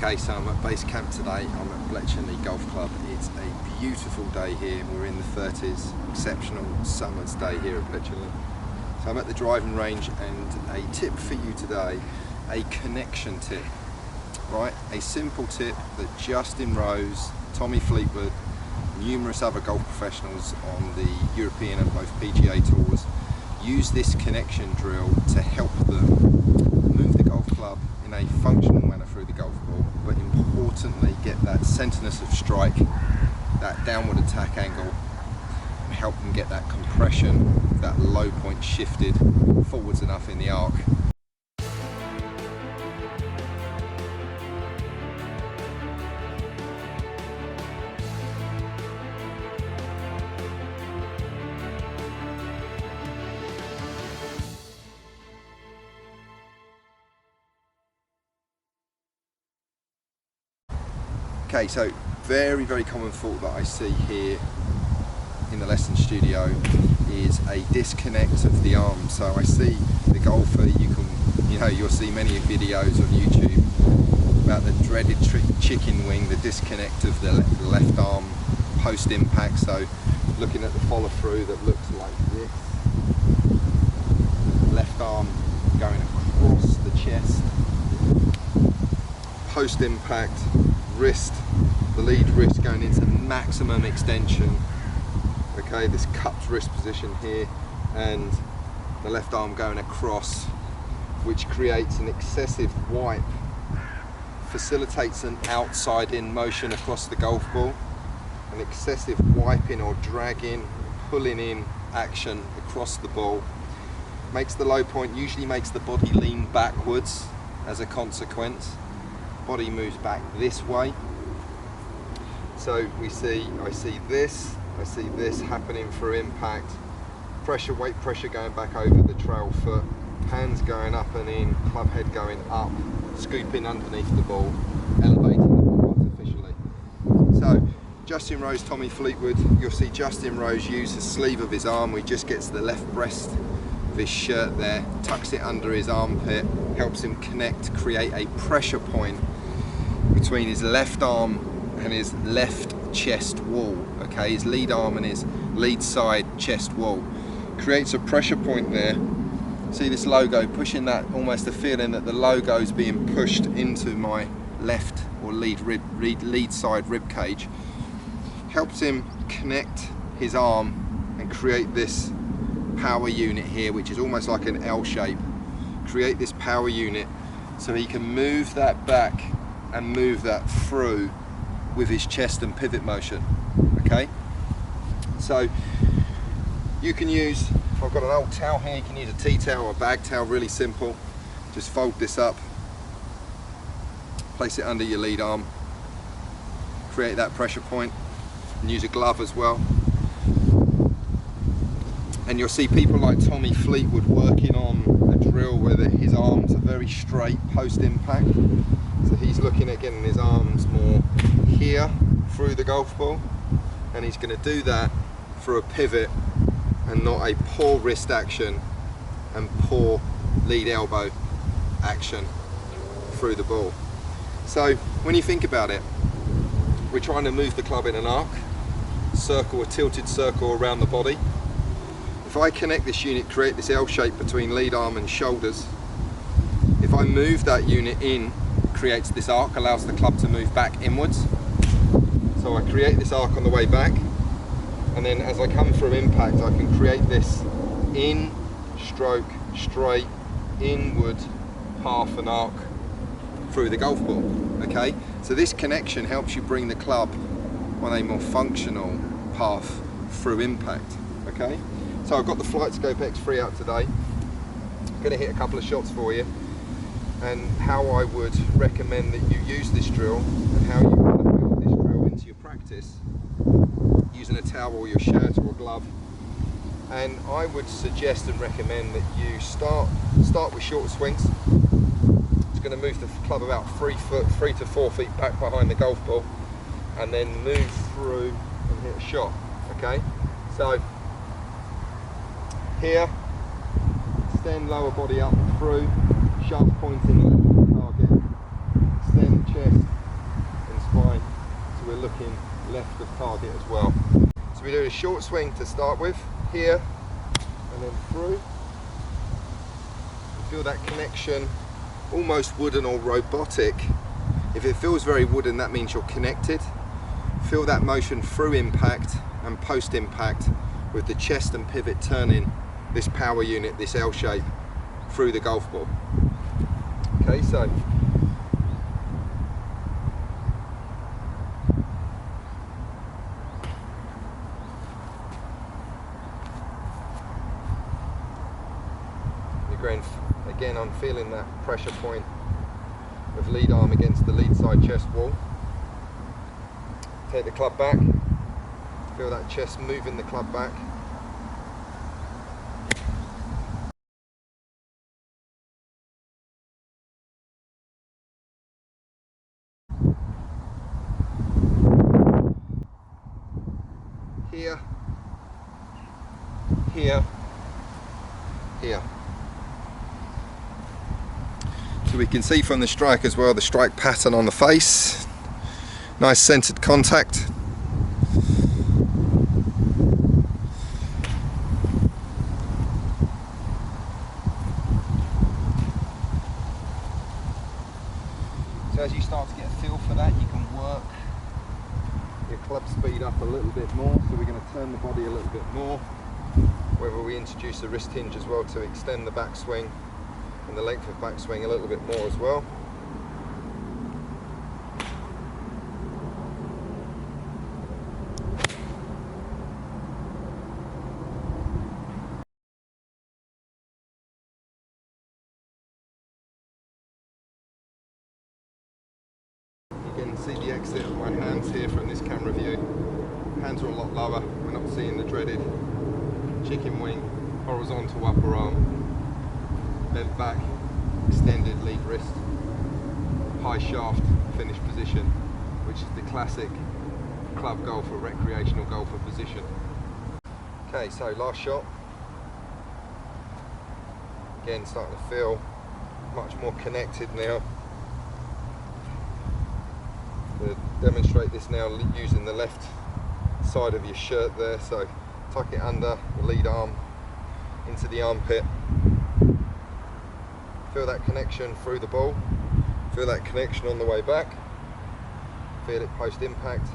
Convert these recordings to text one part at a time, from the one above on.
Okay, so I'm at base camp today. I'm at Bletchley Golf Club. It's a beautiful day here. We're in the 30s, exceptional summer's day here at Bletchley. So I'm at the driving range, and a tip for you today, a connection tip, right? A simple tip that Justin Rose, Tommy Fleetwood, numerous other golf professionals on the European and both PGA tours use this connection drill to help them move the golf club in a functional manner through the golf ball, but importantly get that centerness of strike, that downward attack angle, and help them get that compression, that low point shifted forwards enough in the arc. Okay, so very common fault that I see here in the lesson studio is a disconnect of the arm. So I see the golfer, you'll see many videos on YouTube about the dreaded chicken wing, the disconnect of the left arm post impact. So looking at the follow through that looks like this, left arm going across the chest, post impact wrist, the lead wrist going into maximum extension. Okay, this cupped wrist position here, and the left arm going across, which creates an excessive wipe, facilitates an outside in motion across the golf ball, an excessive wiping or dragging, pulling in action across the ball, makes the low point, usually makes the body lean backwards as a consequence. Body moves back this way. So I see this happening through impact, pressure, weight pressure going back over the trail foot, hands going up and in, club head going up, scooping underneath the ball, elevating the ball artificially. So Justin Rose, Tommy Fleetwood, you'll see Justin Rose use the sleeve of his arm. He just gets the left breast of his shirt there, tucks it under his armpit, helps him connect, create a pressure point between his left arm and his left chest wall, okay, his lead arm and his lead side chest wall. Creates a pressure point there. See this logo, pushing that, almost a feeling that the logo is being pushed into my left or lead side rib cage. Helps him connect his arm and create this power unit here, which is almost like an L shape. Create this power unit so he can move that back and move that through with his chest and pivot motion. Okay, so you can use, I've got an old towel here, you can use a tea towel or a bag towel, really simple. Just fold this up, place it under your lead arm, create that pressure point, and use a glove as well. And you'll see people like Tommy Fleetwood working on a drill where his arms are very straight post impact. So he's looking at getting his arms more here through the golf ball, and he's going to do that for a pivot and not a poor wrist action and poor lead elbow action through the ball. So when you think about it, we're trying to move the club in an arc, circle, a tilted circle around the body. If I connect this unit, create this L shape between lead arm and shoulders, if I move that unit in, creates this arc, allows the club to move back inwards. So I create this arc on the way back, and then as I come through impact, I can create this in stroke, straight, inward half an arc through the golf ball. Okay, so this connection helps you bring the club on a more functional path through impact. Okay, so I've got the Flight Scope X3 out today. I'm going to hit a couple of shots for you, and how I would recommend that you use this drill, and how you want to build this drill into your practice using a towel or your shirt or a glove. And I would suggest and recommend that you start with short swings. It's going to move the club about 3 to 4 feet back behind the golf ball, and then move through and hit a shot. Okay, so here, extend lower body up through, sharp point in the left target, extend chest and spine, so we're looking left of target as well. So we do a short swing to start with, here and then through. You feel that connection, almost wooden or robotic. If it feels very wooden, that means you're connected. Feel that motion through impact and post impact, with the chest and pivot turning this power unit, this L shape, through the golf ball. Okay, so again, I'm feeling that pressure point of lead arm against the lead side chest wall. Take the club back, feel that chest moving the club back. Here, here, here. So we can see from the strike as well, the strike pattern on the face. Nice centered contact. So as you start to get a feel for that, you can work your club speed up a little bit more. So we're going to turn the body a little bit more. Whether we introduce the wrist hinge as well to extend the backswing and the length of backswing a little bit more as well. You can see the exit of my hands here from this camera view. Hands are a lot lower, we're not seeing the dreaded chicken wing, horizontal upper arm, bent back, extended lead wrist, high shaft finish position, which is the classic club golfer, recreational golfer position. Okay, so last shot. Again, starting to feel much more connected now. To demonstrate this now using the left side of your shirt there, so tuck it under the lead arm into the armpit. Feel that connection through the ball, feel that connection on the way back, feel it post impact.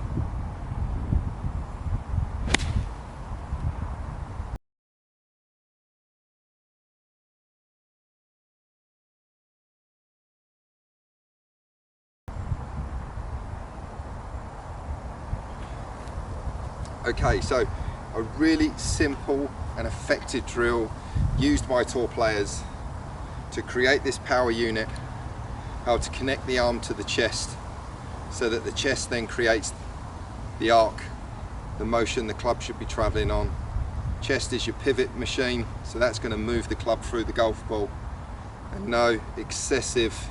Okay, so a really simple and effective drill used by tour players to create this power unit, how to connect the arm to the chest so that the chest then creates the arc, the motion the club should be traveling on. Chest is your pivot machine, so that's going to move the club through the golf ball, and no excessive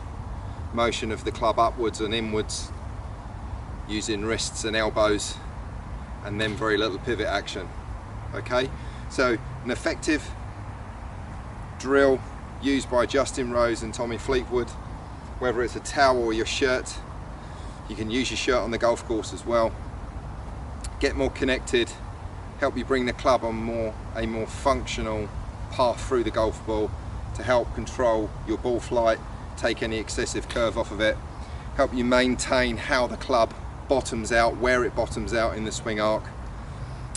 motion of the club upwards and inwards using wrists and elbows, and then very little pivot action. Okay, so an effective drill used by Justin Rose and Tommy Fleetwood, whether it's a towel or your shirt. You can use your shirt on the golf course as well. Get more connected, help you bring the club on a more functional path through the golf ball to help control your ball flight, take any excessive curve off of it, help you maintain how the club bottoms out, where it bottoms out in the swing arc,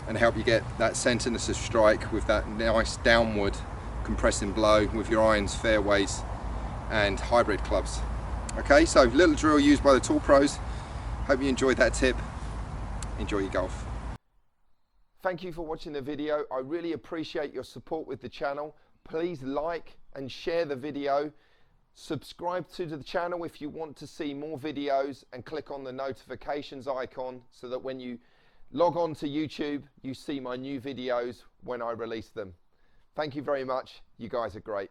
and help you get that centeredness of strike with that nice downward compressing blow with your irons, fairways and hybrid clubs. Okay, so little drill used by the tour pros. Hope you enjoyed that tip. Enjoy your golf. Thank you for watching the video. I really appreciate your support with the channel. Please like and share the video. Subscribe to the channel if you want to see more videos, and click on the notifications icon so that when you log on to YouTube, you see my new videos when I release them. Thank you very much. You guys are great.